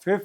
5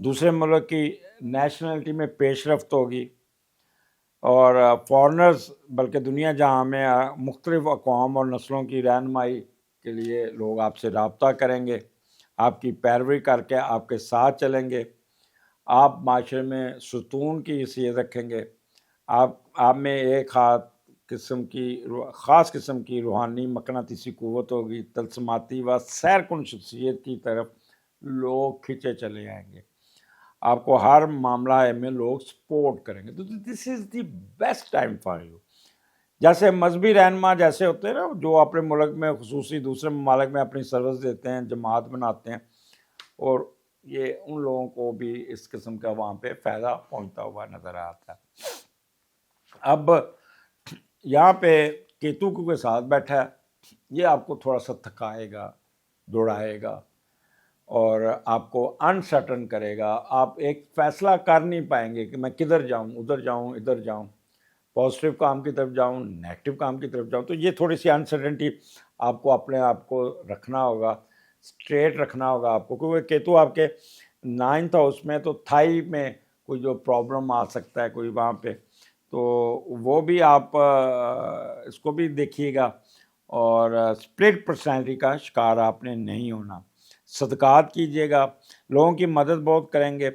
دوسرے ملک کی نیشنلٹی میں پیش رفت ہوگی، اور فارنرز بلکہ دنیا جہاں میں مختلف اقوام اور نسلوں کی رہنمائی کے لیے لوگ آپ سے رابطہ کریں گے، آپ کی پیروی کر کے آپ کے ساتھ چلیں گے، آپ معاشرے میں ستون کی حیثیت رکھیں گے، آپ میں ایک خاص قسم کی روحانی مقناطیسی قوت ہوگی، تلسماتی و سیر کن شخصیت کی طرف لوگ کھینچے چلے آئیں گے، آپ کو ہر معاملہ میں لوگ سپورٹ کریں گے۔ تو this is the best time for you. جیسے مذہبی رہنما جیسے ہوتے ہیں نا، جو اپنے ملک میں خصوصی دوسرے ممالک میں اپنی سروس دیتے ہیں، جماعت بناتے ہیں، اور یہ ان لوگوں کو بھی اس قسم کا وہاں پہ فائدہ پہنچتا ہوا نظر آتا ہے۔ اب یہاں پہ کیتو کے ساتھ بیٹھا ہے، یہ آپ کو تھوڑا سا تھکائے گا، دوڑائے گا، اور آپ کو انسرٹن کرے گا۔ آپ ایک فیصلہ کر نہیں پائیں گے کہ میں کدھر جاؤں، ادھر جاؤں، ادھر جاؤں، پازیٹیو کام کی طرف جاؤں، نیگیٹو کام کی طرف جاؤں۔ تو یہ تھوڑی سی انسرٹنٹی آپ کو اپنے آپ کو رکھنا ہوگا، اسٹریٹ رکھنا ہوگا آپ کو، کیونکہ کیتو آپ کے 9th ہاؤس میں، تو تھائی میں کوئی جو پرابلم آ سکتا ہے کوئی وہاں پہ، تو وہ بھی آپ اس کو بھی دیکھیے گا، اور اسپلٹ پرسنالٹی کا شکار آپ نے نہیں ہونا۔ صدقات کیجیے گا، لوگوں کی مدد بہت کریں گے،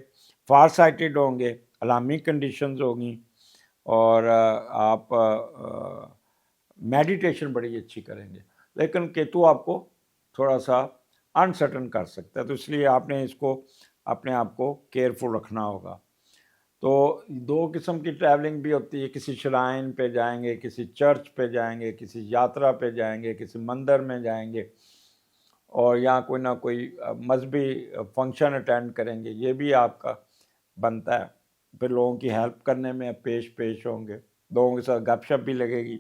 فار سائٹڈ ہوں گے، علامی کنڈیشنز ہوگی، اور آپ میڈیٹیشن بڑی اچھی کریں گے۔ لیکن کیتو آپ کو تھوڑا سا انسرٹن کر سکتا ہے، تو اس لیے آپ نے اس کو اپنے آپ کو کیئرفل رکھنا ہوگا۔ تو 2 قسم کی ٹریولنگ بھی ہوتی ہے، کسی شرائن پہ جائیں گے، کسی چرچ پہ جائیں گے، کسی یاترا پہ جائیں گے، کسی مندر میں جائیں گے، اور یہاں کوئی نہ کوئی مذہبی فنکشن اٹینڈ کریں گے، یہ بھی آپ کا بنتا ہے۔ پھر لوگوں کی ہیلپ کرنے میں پیش ہوں گے، لوگوں کے ساتھ گپ شپ بھی لگے گی۔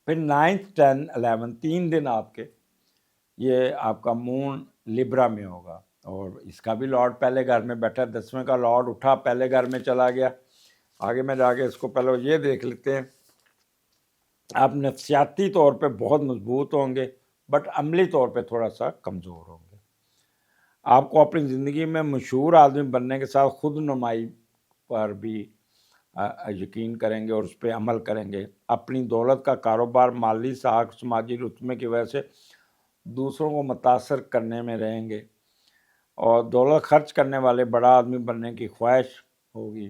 پھر 9th 10 11 3 دن آپ کے، یہ آپ کا مون لبرا میں ہوگا، اور اس کا بھی لارڈ پہلے گھر میں بیٹھا، 10ویں کا لارڈ اٹھا پہلے گھر میں چلا گیا۔ آگے میں جا کے اس کو پہلے یہ دیکھ لیتے ہیں۔ آپ نفسیاتی طور پہ بہت مضبوط ہوں گے، بٹ عملی طور پہ تھوڑا سا کمزور ہوں گے۔ آپ کو اپنی زندگی میں مشہور آدمی بننے کے ساتھ خود نمائی پر بھی یقین کریں گے اور اس پہ عمل کریں گے۔ اپنی دولت کا کاروبار مالی ساکھ سماجی رتبے کی وجہ سے دوسروں کو متاثر کرنے میں رہیں گے، اور دولت خرچ کرنے والے بڑا آدمی بننے کی خواہش ہوگی۔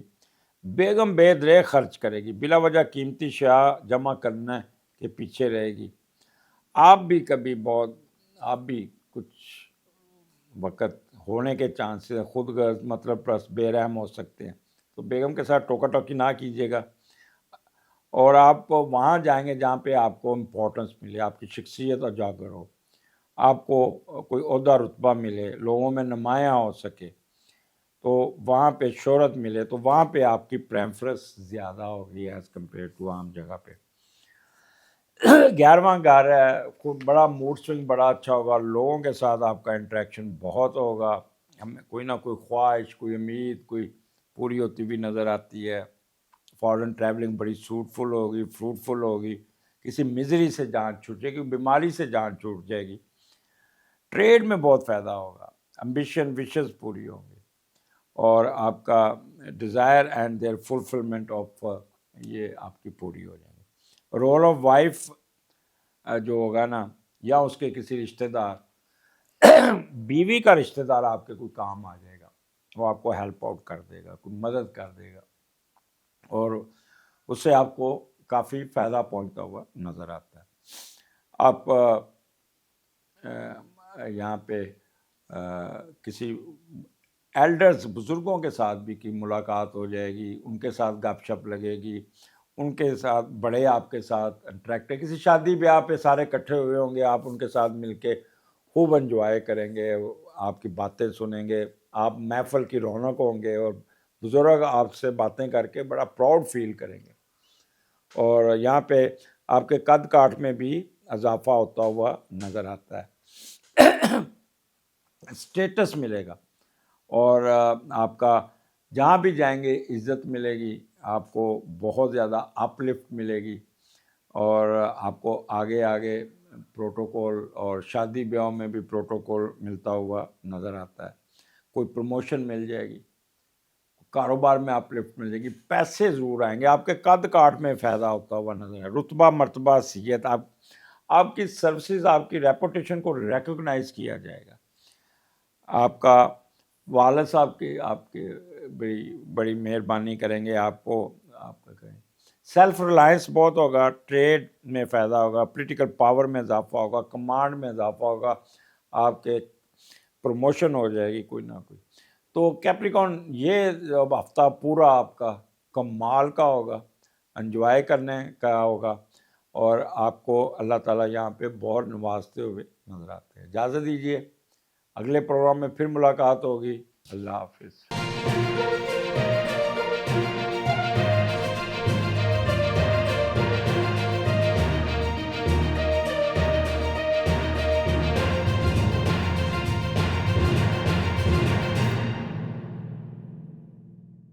بیگم بے دریغ خرچ کرے گی، بلا وجہ قیمتی شیاء جمع کرنے کے پیچھے رہے گی۔ آپ بھی کچھ وقت ہونے کے چانسز ہیں، خود غرض مطلب پرست بے رحم ہو سکتے ہیں، تو بیگم کے ساتھ ٹوکا ٹوکی نہ کیجیے گا، اور آپ وہاں جائیں گے جہاں پہ آپ کو امپورٹنس ملے، آپ کی شخصیت اجاگر ہو، آپ کو کوئی عہدہ رتبہ ملے، لوگوں میں نمایاں ہو سکے، تو وہاں پہ شہرت ملے، تو وہاں پہ آپ کی پریفرنس زیادہ ہوگی ایز کمپیئر ٹو عام جگہ پہ۔ 11واں گھر ہے، بڑا موڈ سوئنگ بڑا اچھا ہوگا، لوگوں کے ساتھ آپ کا انٹریکشن بہت ہوگا، ہمیں کوئی نہ کوئی خواہش، کوئی امید کوئی پوری ہوتی ہوئی نظر آتی ہے۔ فارن ٹریولنگ بڑی سوٹفل ہوگی، فروٹفل ہوگی، کسی مزری سے جان چھوٹ جائے گی، بیماری سے جان چھوٹ جائے گی، ٹریڈ میں بہت فائدہ ہوگا، امبیشن وشز پوری ہوں گی، اور آپ کا desire and their fulfilment of یہ آپ کی پوری ہو جائیں گی۔ رول آف وائف جو ہوگا نا، یا اس کے کسی رشتہ دار، بیوی کا رشتہ دار آپ کے کوئی کام آ جائے گا، وہ آپ کو ہیلپ آؤٹ کر دے گا، کوئی مدد کر دے گا، اور اس سے آپ کو کافی فائدہ پہنچتا ہوا نظر آتا ہے۔ آپ یہاں پہ کسی ایلڈرز بزرگوں کے ساتھ بھی کی ملاقات ہو جائے گی، ان کے ساتھ گپ شپ لگے گی، ان کے ساتھ بڑے آپ کے ساتھ انٹریکٹ ہے، کسی شادی بیاہ پہ سارے اکٹھے ہوئے ہوں گے، آپ ان کے ساتھ مل کے خوب انجوائے کریں گے، آپ کی باتیں سنیں گے، آپ محفل کی رونق ہوں گے، اور بزرگ آپ سے باتیں کر کے بڑا پراؤڈ فیل کریں گے، اور یہاں پہ آپ کے قد کاٹ میں بھی اضافہ ہوتا ہوا نظر آتا ہے، اسٹیٹس ملے گا، اور آپ کا جہاں بھی جائیں گے عزت ملے گی، آپ کو بہت زیادہ اپ لفٹ ملے گی، اور آپ کو آگے آگے پروٹوکول، اور شادی بیاہوں میں بھی پروٹوکول ملتا ہوا نظر آتا ہے۔ کوئی پروموشن مل جائے گی، کاروبار میں آپ لفٹ مل جائے گی، پیسے ضرور آئیں گے، آپ کے قد کاٹ میں فائدہ ہوتا ہوا نظر ہے، رتبہ مرتبہ حیثیت، آپ کی سروسز، آپ کی ریپوٹیشن کو ریکگنائز کیا جائے گا، آپ کا والد صاحب آپ کے بڑی مہربانی کریں گے، آپ کا کریں، سیلف ریلائنس بہت ہوگا، ٹریڈ میں فائدہ ہوگا، پولیٹیکل پاور میں اضافہ ہوگا، کمانڈ میں اضافہ ہوگا، آپ کے پروموشن ہو جائے گی کوئی نہ کوئی۔ تو کیپریکون یہ ہفتہ پورا آپ کا کمال کا ہوگا، انجوائے کرنے کا ہوگا، اور آپ کو اللہ تعالیٰ یہاں پہ بہت نوازتے ہوئے نظر آتے ہیں۔ اجازت دیجیے، اگلے پروگرام میں پھر ملاقات ہوگی۔ اللہ حافظ۔